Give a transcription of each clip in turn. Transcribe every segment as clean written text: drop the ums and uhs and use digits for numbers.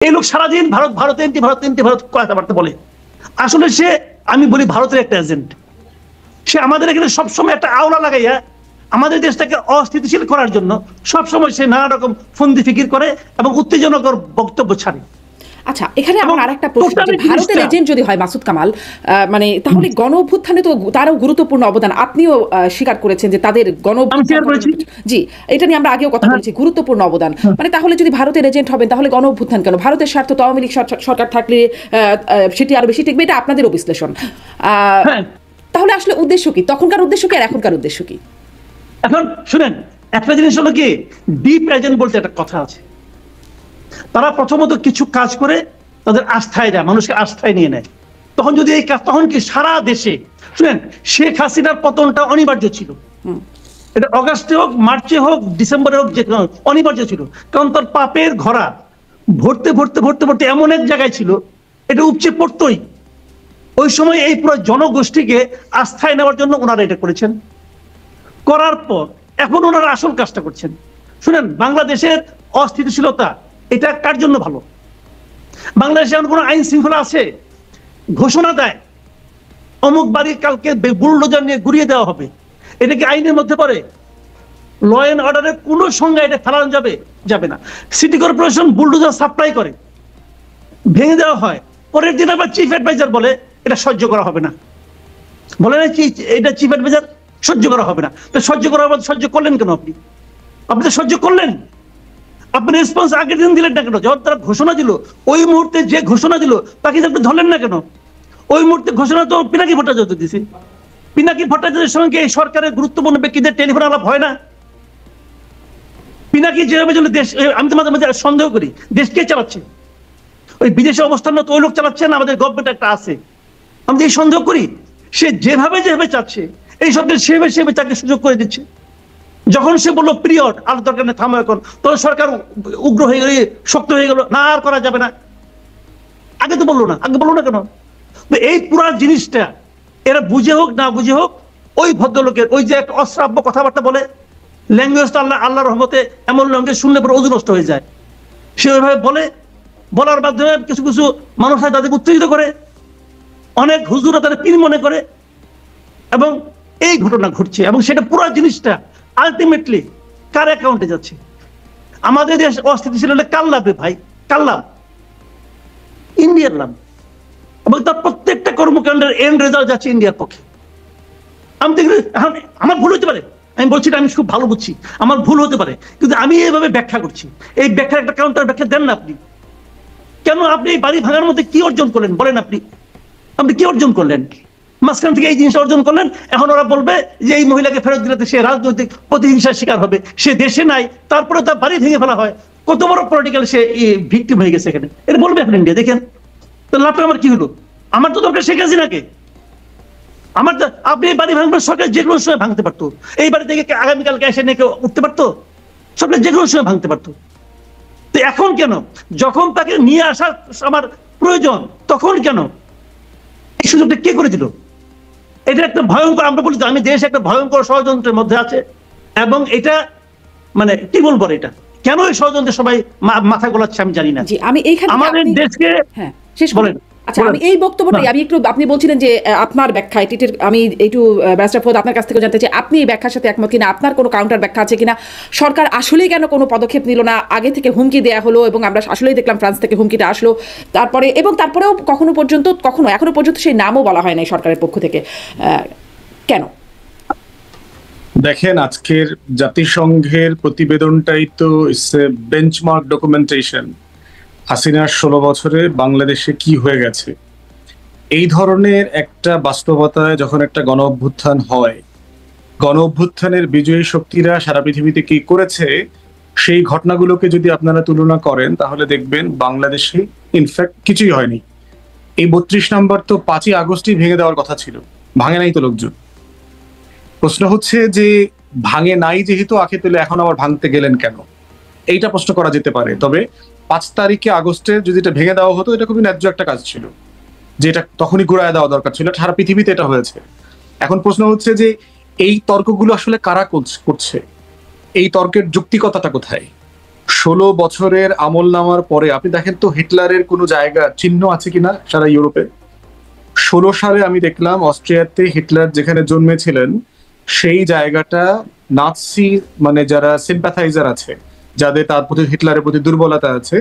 এই লোক সারাদিন ভারত ভারত এমটি ভারত এমটি ভারত কথাবার্তা বলে। আসলে সে, আমি বলি, ভারতের একটা এজেন্ট। সে আমাদের এখানে সবসময় একটা আওলা লাগাইয়া আমাদের দেশটাকে অস্থিতিশীল করার জন্য সবসময় সে নানা রকম ফন্দি ফিকির করে এবং উত্তেজনকর বক্তব্য ছাড়ে। আচ্ছা, এখানে আমার আরেকটা প্রশ্ন, ভারতের এজেন্ট যদি হয় মাসুদ কামাল, মানে তাহলে গণ অভ্যুত্থানে তো তারও গুরুত্বপূর্ণ অবদান, আপনিও স্বীকার করেছেন যে তাদের গণ জি, এটা নিয়ে আমরা আগেও কথা বলেছি, গুরুত্বপূর্ণ অবদান। মানে তাহলে যদি ভারতের এজেন্ট হবেন তাহলে গণ অভ্যুত্থান কেন? ভারতের স্বার্থ তো আওয়ামী লীগ সরকার থাকলে সেটি আরো বেশি টিকবে, এটা আপনাদেরও বিশ্লেষণ। তাহলে আসলে উদ্দেশ্য কি? তখনকার উদ্দেশ্য কি আর এখনকার উদ্দেশ্য কি? এখন শুনেন, একটা জিনিস হলো কি, ডিপ এজেন্ট বলতে একটা কথা আছে। তারা প্রথমত কিছু কাজ করে তাদের আস্থায় দেয়, মানুষকে আস্থায় নিয়ে নেয়। তখন যদি এই কাজ, তখন কি সারা দেশে, শুনেন, শেখ হাসিনার পতনটা অনিবার্য ছিল। এটা অগাস্টে হোক, মার্চে হোক, ডিসেম্বরে হোক, যে অনিবার্য ছিল। কারণ তার পাপের ঘোড়া ভরতে ভরতে ভরতে ভরতে এমন এক জায়গায় ছিল, এটা উপচে পড়তই। ওই সময় এই পুরো জনগোষ্ঠীকে আস্থায় নেওয়ার জন্য ওনারা এটা করেছেন। করার পর এখন ওনারা আসল কাজটা করছেন। শুনেন, বাংলাদেশের অস্থিতিশীলতা এটা কার জন্য ভালো? বাংলাদেশে এমন কোন আইন শৃঙ্খলা আছে? ঘোষণা দেয় অমুক বাড়ি কালকে বুলডোজার নিয়ে ঘুরিয়ে দেওয়া হবে, এটা কি আইনের মধ্যে পড়ে? ল এন্ড অর্ডারের কোন সংজ্ঞা এটা ফেলানো যাবে না। সিটি কর্পোরেশন বুলডোজার সাপ্লাই করে, ভেঙে দেওয়া হয়, পরের দিন আবার চিফ অ্যাডভাইজার বলে এটা সহ্য করা হবে না। বলে না কি এটা চিফ অ্যাডভাইজার সহ্য করা হবে না? তো সহ্য করার পর সহ্য করলেন কেন? আপনি তো সহ্য করলেন, আপনি রেসপন্স আগের দিন দিলেন না কেন? যখন তারা ঘোষণা দিল, ওই মুহূর্তে যে ঘোষণা দিল তাকে আপনি ধরলেন না কেন? ওই মুহূর্তে ঘোষণা তো পিনাকি ভট্টাচার্য দিয়েছে। পিনাকি ভট্টাচার্যের সঙ্গে এই সরকারের গুরুত্বপূর্ণ ব্যক্তিদের টেলিফোন আলাপ হয় না? পিনাকি যেভাবে জন্য দেশ, আমি তো মাঝে মাঝে সন্দেহ করি দেশ কে চালাচ্ছে? ওই বিদেশে অবস্থান তো ওই লোক চালাচ্ছে না, আমাদের গভর্নমেন্ট একটা আছে। আমি এই সন্দেহ করি সে যেভাবে চাচ্ছে এই সব সেভাবে তাকে সুযোগ করে দিচ্ছে। যখন সে বললো পিরিয়ড, আর দরকার নেই, থামো এখন, তখন সরকার উগ্র হয়ে গেল, শক্ত হয়ে গেল, না আর করা যাবে না। আগে তো বললো না, আগে বললো না কেন? এই পুরো জিনিসটা এরা বুঝে হোক না বুঝে হোক, ওই ভদ্রলোকের ওই যে একটা অশ্রাব্য কথাবার্তা বলে, ল্যাঙ্গুয়েজটা আল্লাহ রহমতে এমন ল্যাঙ্গুয়েজ শুনলে পরে অজু নষ্ট হয়ে যায়। সে ওইভাবে বলার মাধ্যমে কিছু কিছু মানুষ তাদেরকে উত্তেজিত করে, অনেক হুজুরা তাদের পীর মনে করে, এবং এই ঘটনা ঘটছে। এবং সেটা পুরো জিনিসটা আলটিমেটলি কার অ্যাকাউন্টে যাচ্ছে? আমাদের দেশ অস্থিতিশীল হলে কার লাভ রে ভাই? কার লাভ? ইন্ডিয়ার লাভ। এবং তার প্রত্যেকটা কর্মকাণ্ডের এন্ড রেজাল্ট যাচ্ছে ইন্ডিয়ার পক্ষে। আমি দেখি আমার ভুল হতে পারে, আমি বলছি না আমি খুব ভালো বুঝছি, আমার ভুল হতে পারে, কিন্তু আমি এইভাবে ব্যাখ্যা করছি। এই ব্যাখ্যার একটা কাউন্টার ব্যাখ্যা দেন না আপনি। কেন আপনি এই বাড়ি ভাঙার মধ্যে কি অর্জন করলেন বলেন? আপনি কি অর্জন করলেন? মাঝখান থেকে এই জিনিসটা অর্জন করলেন, এখন ওরা বলবে যে এই মহিলাকে ফেরত দিলে সে রাজনৈতিক প্রতিহিংসার শিকার হবে, সে দেশে নাই, তারপরে তার বাড়ি ভেঙে ফেলা হয়, কত বড় পলিটিক্যাল সে ভিক্টিম হয়ে গেছে এখানে। এটা বলবে এখন ইন্ডিয়া। দেখেন তো লাভটা আমার কি হলো? আমার তো দরকার শেখ হাসিনাকে। আমার আপনি এই বাড়ি ভাঙবেন, সরকার যে কোনো সময় ভাঙতে পারতো। এই বাড়ি থেকে আগামীকালকে এসে নিয়ে কেউ উঠতে পারতো? সরকার যে কোনো সময় ভাঙতে পারতো। তো এখন কেন, যখন তাকে নিয়ে আসার আমার প্রয়োজন, তখন কেন এই সুযোগটা কে করে দিল? এটা একটা ভয়ঙ্কর, আমরা বলি আমি দেশ একটা ভয়ঙ্কর ষড়যন্ত্রের মধ্যে আছে। এবং এটা মানে কি বলবো, এটা কেন এই ষড়যন্ত্রে সবাই মাথা গোলাচ্ছে আমি জানি না। আমি এইখানে আমাদের দেশকে শেষ বলেন। আচ্ছা, আমি এই বক্তব্যটাই আমি একটু, আপনি বলছিলেন যে আপনার ব্যাখ্যা এটির, আমি একটু ব্যারিস্টার ফরিদ আপনার কাছ থেকে জানতে চাই, আপনি এই ব্যাখ্যার সাথে একমত কিনা? আপনার কোনো কাউন্টার ব্যাখ্যা আছে কিনা? সরকার আসলেই কেন কোনো পদক্ষেপ নিল না? আগে থেকে হুমকি দেয়া হলো এবং আমরা আসলেই দেখলাম ফ্রান্স থেকে হুমকিটা আসলো, তারপরেও এখনো পর্যন্ত সেই নামও বলা হয় নাই সরকারের পক্ষ থেকে, কেন? দেখেন, আজকের জাতিসংঘের প্রতিবেদনটাই তো বেঞ্চমার্ক ডকুমেন্টেশন। হাসিনার 16 বছরে বাংলাদেশে কি হয়ে গেছে, এই ধরনের একটা বাস্তবতায় যখন একটা গণ অভ্যুত্থান হয়, গণ অভ্যুত্থানের বিজয়ী শক্তিরা সারা পৃথিবীতে কি করেছে, সেই ঘটনাগুলোকে যদি আপনারা তুলনা করেন তাহলে দেখবেন বাংলাদেশে ইনফ্যাক্ট কিছুই হয়নি। এই 32 নম্বর তো 5ই আগস্টই ভেঙে দেওয়ার কথা ছিল, ভাঙে নাই তো লোকজন। প্রশ্ন হচ্ছে যে ভাঙে নাই যেহেতু আখে তুলে এখন আবার ভাঙতে গেলেন কেন, এইটা প্রশ্ন করা যেতে পারে। তবে 5 তারিখে আগস্টে যদি এটা ভেঙে দেওয়া হতো, এটা খুবই ন্যায্য একটা কাজ ছিল, যে এটা তখনই ঘুরায় দেওয়া দরকার ছিল। সারা পৃথিবীতে এটা হয়েছে। এখন প্রশ্ন হচ্ছে যে এই তর্কগুলো আসলে কারা করছে, এই তর্কের যৌক্তিকতাটা কোথায়? 16 বছরের আমল নামার পরে আপনি দেখেন তো হিটলারের কোনো জায়গা চিহ্ন আছে কিনা সারা ইউরোপে। 16 সালে আমি দেখলাম অস্ট্রিয়াতে হিটলার যেখানে জন্মেছিলেন সেই জায়গাটা নাৎসি মানে যারা সিম্প্যাথাইজার আছে, যাদের তার প্রতি হিটলারের প্রতি দুর্বলতা আছে,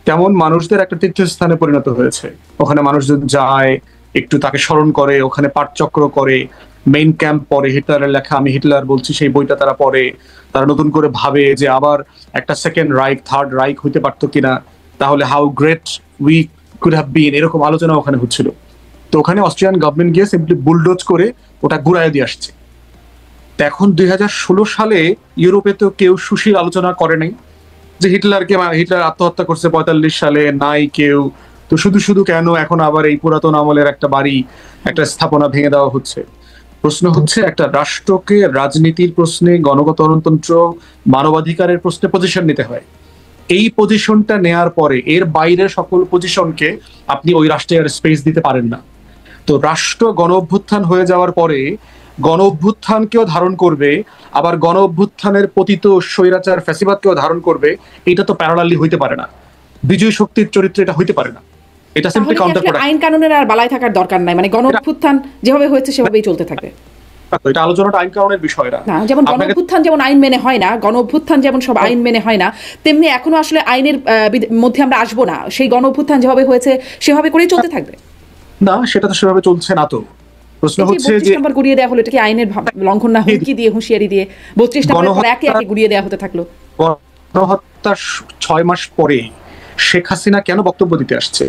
তেমন মানুষদের একটা তীর্থস্থানে পরিণত হয়েছে। ওখানে মানুষজন যায়, একটু তাকে স্মরণ করে, ওখানে পাঠচক্র করে, মেইন ক্যাম্প পড়ে, হিটলারের লেখা আমি হিটলার বলছি সেই বইটা তারা পড়ে। তারা নতুন করে ভাবে যে আবার একটা সেকেন্ড রাইক, থার্ড রাইক হইতে পারতো কিনা, তাহলে how great we could have been, এরকম আলোচনা ওখানে হচ্ছিল। তো ওখানে অস্ট্রিয়ান গভর্নমেন্ট গিয়ে সিম্পলি বুলডোজ করে ওটা ঘুরায় দিয়ে আসছে। তো এখন 2016 সালে ইউরোপে তো কেউ সুশীল আলোচনা করে নাই যে হিটলার আত্মহত্যা করছে 45 সালে, নাই কেউ। তো শুধু শুধু কেন এখন আবার এই পুরাতন আমলের একটা বাড়ি, একটা স্থাপনা ভেঙে দেওয়া হচ্ছে? প্রশ্ন হচ্ছে একটা রাষ্ট্রকে রাজনীতির প্রশ্নে, গণতন্ত্র, মানবাধিকারের প্রশ্নে পজিশন নিতে হয়। এই পজিশনটা নেয়ার পরে এর বাইরের সকল পজিশনকে আপনি ওই রাষ্ট্রে আর স্পেস দিতে পারেন না। তো রাষ্ট্র গণ অভ্যুত্থান হয়ে যাওয়ার পরে গণ অভ্যুত্থানকেও ধারণ করবে, আবার গণ অভ্যুত্থানের পতিত স্বৈরাচার ফ্যাসিবাদকেও ধারণ করবে। এটা তো প্যারালালি হইতে পারে না, বিজয় শক্তির চরিত্র এটা হইতে পারে না। এটা সিম্পলি কাউন্টার প্রোডাক্টিভ। আইন কানুনের আর বালাই থাকার দরকার নাই, মানে গণ অভ্যুত্থান যেভাবে হয়েছে সেভাবেই চলতে থাকবে। এটা আলোচনাটা আইন কানুনের বিষয় না। যেমন গণ অভ্যুত্থান যেমন আইন মেনে হয় না, গণ অভ্যুত্থান যেমন সব আইন মেনে হয় না, তেমনি এখনো আসলে আইনের মধ্যে আমরা আসবো না। সেই গণ অভ্যুত্থান যেভাবে হয়েছে সেভাবে করেই চলতে থাকবে না, সেটা তো সেভাবে চলছে না। তো প্রশ্ন হচ্ছে যে 32 নম্বর গুড়িয়ে দেওয়া হলো, এটা কি আইনের লঙ্ঘন না? হুমকি দিয়ে, হুঁশিয়ারি দিয়ে 32 নম্বর পর একে একে গুড়িয়ে দেওয়া হতে থাকলো। গণহত্যার 6 মাস পরে শেখ হাসিনা কেন বক্তব্য দিতে আসছে?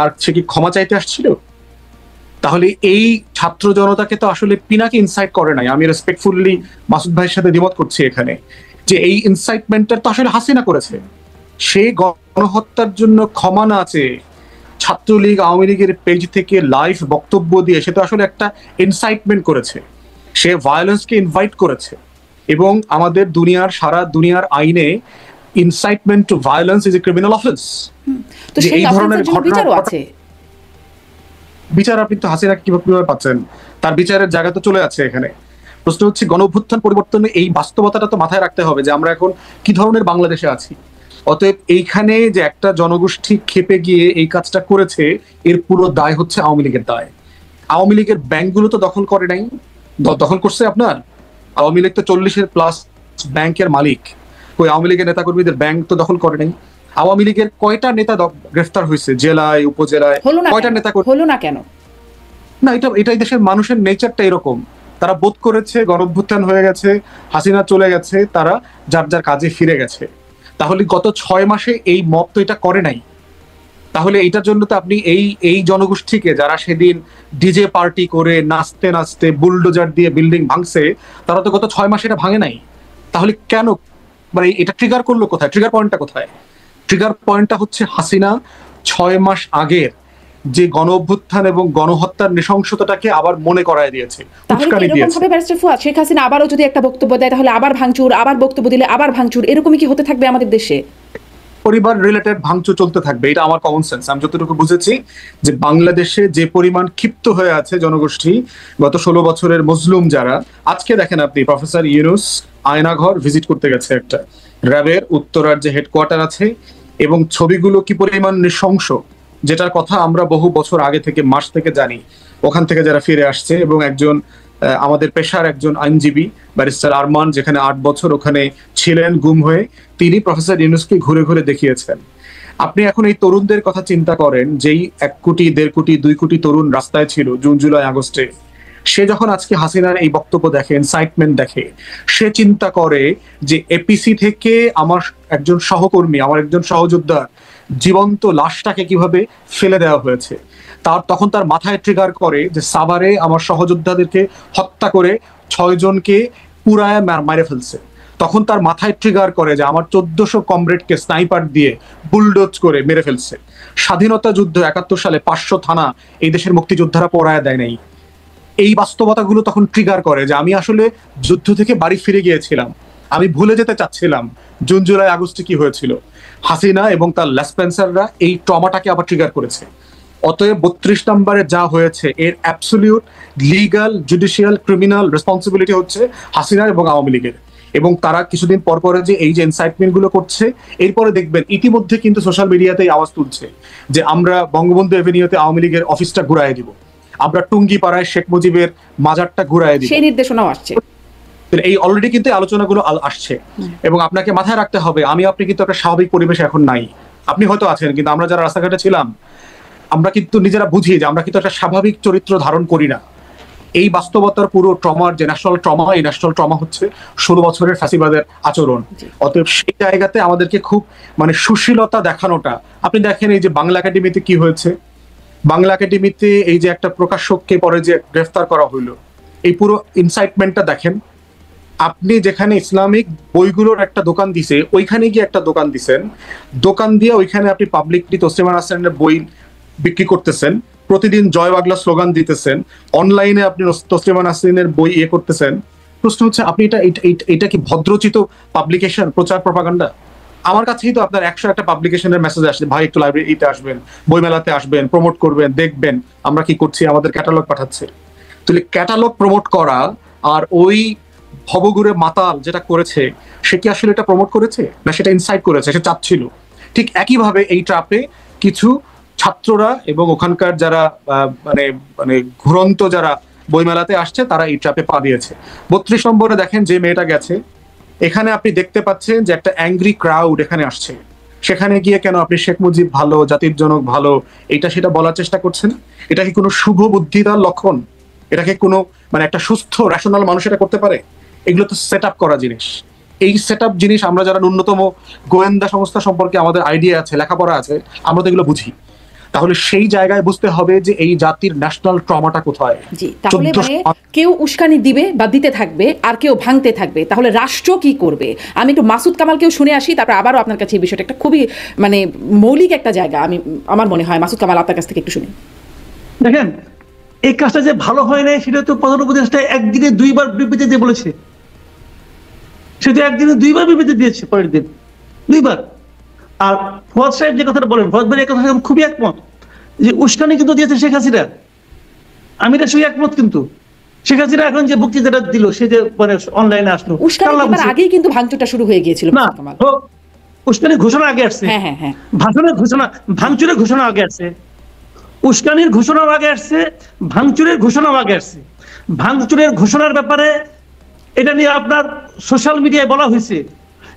আর সে কি ক্ষমা চাইতে আসছিল? তাহলে এই ছাত্র জনতাকে তো আসলে পিনাকি ইনসাইট করে নাই। আমি রেসপেক্টফুলি মাসুদ ভাইয়ের সাথে দ্বিমত করছি এখানে, যে এই ইনসাইটমেন্টটা তো আসলে হাসিনা করেছে। সেই গণহত্যার জন্য ক্ষমা না আছে ছাত্রলীগ আওয়ামী লীগের পেজ থেকে লাইভ বক্তব্য দিয়ে সে তো আসলে একটা ইনসাইটমেন্ট করেছে, সে ভায়োলেন্সকে ইনভাইট করেছে। এবং আমাদের সারা দুনিয়ার আইনে incitement to violence is a criminal offence. তো সেই ধরনের ঘটনা আছে, বিচার আপনি তো হাসিনা কিভাবে পাচ্ছেন? তার বিচারের জায়গা তো চলে আছে এখানে। প্রশ্ন হচ্ছে গণ অভ্যুত্থান পরিবর্তনে এই বাস্তবতাটা তো মাথায় রাখতে হবে যে আমরা এখন কি ধরনের বাংলাদেশে আছি। অতএব এইখানে যে একটা জনগোষ্ঠী খেপে গিয়ে এই কাজটা করেছে, এর পুরো দায় হচ্ছে আওয়ামী লীগের দায়। আওয়ামী লীগের ব্যাংকগুলো তো দখল করে নাই, দখল করছে আপনার আওয়ামী লীগ। তো 40+ ব্যাংকের মালিক। ওই আওয়ামী লীগের নেতাকর্মীদের ব্যাংক তো দখল করে নাই। আওয়ামী লীগের কয়টা নেতা গ্রেফতার হয়েছে জেলায়, উপজেলায়? কয়টা নেতা হলো না কেন? না, এটাই দেশের মানুষের নেচারটা এরকম। তারা বোধ করেছে গণঅভ্যুত্থান হয়ে গেছে, হাসিনা চলে গেছে, তারা যার যার কাজে ফিরে গেছে। তাহলে গত 6 মাসে এই মব তো এটা করে নাই। তাহলে এইটার জন্য তো আপনি এই জনগোষ্ঠীকে, যারা সেদিন ডিজে পার্টি করে নাচতে নাচতে বুলডোজার দিয়ে বিল্ডিং ভাঙছে, তারা তো গত 6 মাসে এটা ভাঙে নাই। তাহলে কেন, মানে এটা ট্রিগার করলো কোথায়? ট্রিগার পয়েন্টটা কোথায়? ট্রিগার পয়েন্টটা হচ্ছে হাসিনা 6 মাস আগের যে গণ অভ্যুত্থান এবং গণহত্যার নৃশংসতাটাকে আবার মনে করায় দিয়েছে, উস্কানি দিয়েছে। ব্যারিস্টার ফুয়াদ, শেখ হাসিনা আবারও যদি একটা বক্তব্য দেয় তাহলে আবার ভাঙচুর, আবার বক্তব্য দিলে আবার ভাঙচুর, এরকমই কি হতে থাকবে আমাদের দেশে? পরিবার রিলেটেড ভাঙচুর চলতে থাকবে, এটা আমার কমন সেন্স। আমি যতটুকু বুঝেছি যে বাংলাদেশে যে পরিমাণ ক্ষিপ্ত হয়ে আছে জনগোষ্ঠী গত 16 বছরের মজলুম যারা, আজকে দেখেন আপনি প্রফেসর ইউনূস আয়নাঘর ভিজিট করতে গেছে, একটা র্যাবের উত্তরার যে হেডকোয়ার্টার আছে, এবং ছবিগুলো কি পরিমাণ নৃশংস, যেটার কথা আমরা বহু বছর আগে থেকে, মাস থেকে জানি। ওখান থেকে যারা ফিরে আসছে, এবং একজন আমাদের পেশার একজন আইনজীবী ব্যারিস্টার আরমান, যেখানে 8 বছর ওখানে ছিলেন গুম হয়ে, তিনি প্রফেসর ইউনূসকে ঘুরে ঘুরে দেখিয়েছেন। আপনি এখন এই তরুণদের কথা চিন্তা করেন, যেই 1 কোটি 1.5 কোটি 2 কোটি তরুণ রাস্তায় ছিল জুন জুলাই আগস্টে, সে যখন আজকে হাসিনার এই বক্তব্য দেখে, ইনসাইটমেন্ট দেখে, সে চিন্তা করে যে এপিসি থেকে আমার একজন সহকর্মী, আমার একজন সহযোদ্ধা জীবন্ত লাশটাকে কিভাবে ফেলে দেওয়া হয়েছে। তখন তার মাথায় ট্রিগার করে যে সাভারে আমার সহযোদ্ধাদেরকে হত্যা করে 6 জনকে পুরায় মেরে ফেলছে। তখন তার মাথায় ট্রিগার করে যে আমার 1400 কমরেডকে স্নাইপার দিয়ে বুলডোজ করে মেরে ফেলছে। স্বাধীনতা যুদ্ধ 71 সালে 500 থানা এই দেশের মুক্তিযোদ্ধারা পড়ায় দেয় নাই। এই বাস্তবতাগুলো তখন ট্রিগার করে যে আমি আসলে যুদ্ধ থেকে বাড়ি ফিরে গিয়েছিলাম, আমি ভুলে যেতে চাচ্ছিলাম জুন জুলাই আগস্টে কি হয়েছিল। হাসিনা এবং তার লেসপেন্সাররা এই ট্রমাটাকে আবার ট্রিগার করেছে। অতএব 32 নম্বরে যা হয়েছে এর absolute legal, judicial, criminal responsibility হচ্ছে হাসিনার এবং আওয়ামী লীগের। এবং তারা কিছুদিন পর পরে যে এই যে ইনসাইটমেন্ট গুলো করছে, এরপরে দেখবেন ইতিমধ্যে কিন্তু সোশ্যাল মিডিয়াতেই আওয়াজ তুলছে যে আমরা বঙ্গবন্ধু এভিনিউতে আওয়ামী লীগের অফিসটা ঘুরাই দিব, আমরা টুঙ্গি পাড়ায় শেখ মুজিবের মাজারটা ঘুরাই দিব, সেই নির্দেশনাও আসছে। এই অলরেডি কিন্তু আলোচনাগুলো আসছে। এবং আপনাকে মাথায় রাখতে হবে, আমি আপনি কিন্তু একটা স্বাভাবিক পরিবেশে এখন নাই। আপনি হয়তো আছেন, কিন্তু আমরা যারা রাস্তাঘাটে ছিলাম আমরা কিন্তু নিজেরা বুঝি যে আমরা কিন্তু একটা স্বাভাবিক চরিত্র ধারণ করি না। এই বাস্তবতার পুরো ট্রমার যে ন্যাশনাল ট্রমা, এই ন্যাশনাল ট্রমা হচ্ছে 16 বছরের ফ্যাসিবাদের আচরণ। অতএব সেই জায়গাতে আমাদেরকে খুব মানে সুশীলতা দেখানোটা, আপনি দেখেন এই যে বাংলা একাডেমিতে কি হয়েছে, বাংলা একাডেমিতে এই যে একটা প্রকাশককে পরে যে গ্রেফতার করা হইলো, এই পুরো ইনসাইটমেন্টটা দেখেন। আপনি যেখানে ইসলামিক বইগুলোর একটা দোকান দিছে, ওইখানে গিয়ে একটা দোকান দিছেন, দোকান দিয়ে ওইখানে আপনি পাবলিকলি তসলিমা নাসরিনের বই বিক্রি করতেছেন, প্রতিদিন জয় বাংলা স্লোগান দিতেছেন, অনলাইনে আপনি তসলিমা নাসরিনের বই করতেছেন। প্রশ্ন হচ্ছে আপনি এটা কি ভদ্রচিত পাবলিকেশন, প্রচার প্রপাগান্ডা? আমার কাছেই তো আপনার 101টা পাবলিকেশনের মেসেজ আসছে, ভাই একটু লাইব্রেরিতে আসবেন, বইমেলাতে আসবেন, প্রমোট করবেন, দেখবেন আমরা কি করছি, আমাদের ক্যাটালগ পাঠাচ্ছে। তাহলে ক্যাটালগ প্রমোট করা আর ওই ভবঘুরে মাতাল যেটা করেছে, সে কি আসলে এটা প্রমোট করেছে না সেটা ইনসাইট করেছে, সে চাচ্ছিল। ঠিক একইভাবে এই ট্রাপে কিছু ছাত্ররা এবং ওখানকার যারা মানে মানে ঘুরন্ত যারা বইমেলাতে আসছে, তারা এই ট্রাপে পা দিয়েছে। 32 নম্বরে দেখেন যে মেয়েটা গেছে, এখানে আপনি দেখতে পাচ্ছেন যে একটা অ্যাংরি ক্রাউড এখানে আসছে। সেখানে গিয়ে কেন আপনি শেখ মুজিব ভালো, জাতির জনক ভালো, এটা সেটা বলার চেষ্টা করছেন? এটা কি কোনো শুভ বুদ্ধিতার লক্ষণ? এটাকে কোনো মানে একটা সুস্থ রেশনাল মানুষ এটা করতে পারে? এগুলো তো সেট আপ করা জিনিস। এই সেট আপ জিনিস আমরা যারা ন্যূনতম গোয়েন্দা সংস্থা সম্পর্কে আমাদের আইডিয়া আছে, লেখাপড়া আছে, আমরা তো এগুলো বুঝি। তাহলে সেই জায়গায় বুঝতে হবে যে এই জাতির ন্যাশনাল ট্রমাটা কোথায়। জি, তাহলে মানে কেউ উস্কানি দিবে বা দিতে থাকবে আর কেউ ভাঙতে থাকবে, তাহলে রাষ্ট্র কি করবে? আমি একটু মাসুদ কামালকেও শুনে আসি, তারপর আবারও আপনার কাছে এই বিষয়টা একটা খুবই মানে মৌলিক একটা জায়গা, আমার মনে হয় মাসুদ কামাল আপনার কাছ থেকে একটু শুনি। দেখেন, এই কাজটা যে ভালো হয় নাই সেটা তো প্রধান উপদেষ্টা একদিনে 2বার বিবৃতি দিয়ে বলেছে। সে তো একদিনে 2বার বিবৃতি দিয়েছে, পরের দিন 2বার। আর ফওয়াদ সাহেব যে কথাটা বলেন, ফওয়াদ ভাই এই কথা খুবই একমত যে উস্কানি কিন্তু দিয়েছে শেখ হাসিনা। আমি এটা সঙ্গে একমত, কিন্তু শেখ হাসিনা এখন যে বক্তৃতাটা দিল, সে যে মানে অনলাইনে আসলো, আগেই কিন্তু ভাঙচুরটা শুরু হয়ে গিয়েছিল। না, উস্কানির ঘোষণা আগে আসছে, ভাষণের ঘোষণা, ভাঙচুরের ঘোষণা আগে আসছে, উস্কানির ঘোষণাও আগে আসছে, ভাঙচুরের ঘোষণাও আগে আসছে। ভাঙচুরের ঘোষণার ব্যাপারে এটা নিয়ে আপনার সোশ্যাল মিডিয়ায় বলা হয়েছে,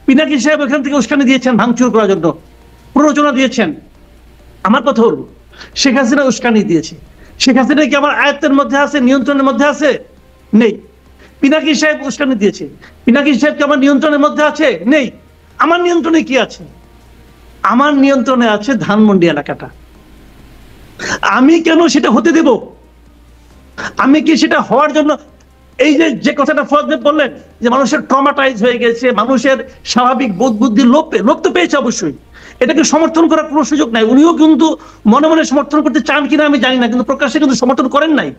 পিনাকি সাহেব ওখান থেকে উস্কানি দিয়েছেন ভাঙচুর করার জন্য, প্ররোচনা দিয়েছেন। আমার কথা হলো, শেখ হাসিনা উস্কানি দিয়েছে। শেখ হাসিনা কি আমার আয়ত্তের মধ্যে আছে, নিয়ন্ত্রণের মধ্যে আছে? নেই। পিনাকি সাহেব উস্কানি দিয়েছে, পিনাকি সাহেব কি আমার নিয়ন্ত্রণের মধ্যে আছে? নেই। আমার নিয়ন্ত্রণে কি আছে? আমার নিয়ন্ত্রণে আছে ধানমন্ডি এলাকাটা। আমি কেন সেটা হতে দেব? আমি কি সেটা হওয়ার জন্য, এই যে কথাটা ফওয়াদ বললেন যে মানুষের ট্রমাটাইজ হয়ে গেছে, মানুষের স্বাভাবিক বোধ বুদ্ধি লোপ তো পেয়েছে, অবশ্যই এটাকে সমর্থন করার কোনো সুযোগ নাই। উনিও কিন্তু মনে মনে সমর্থন করতে চান কিনা আমি জানি না, কিন্তু প্রকাশ্যে কিন্তু সমর্থন করেন নাই।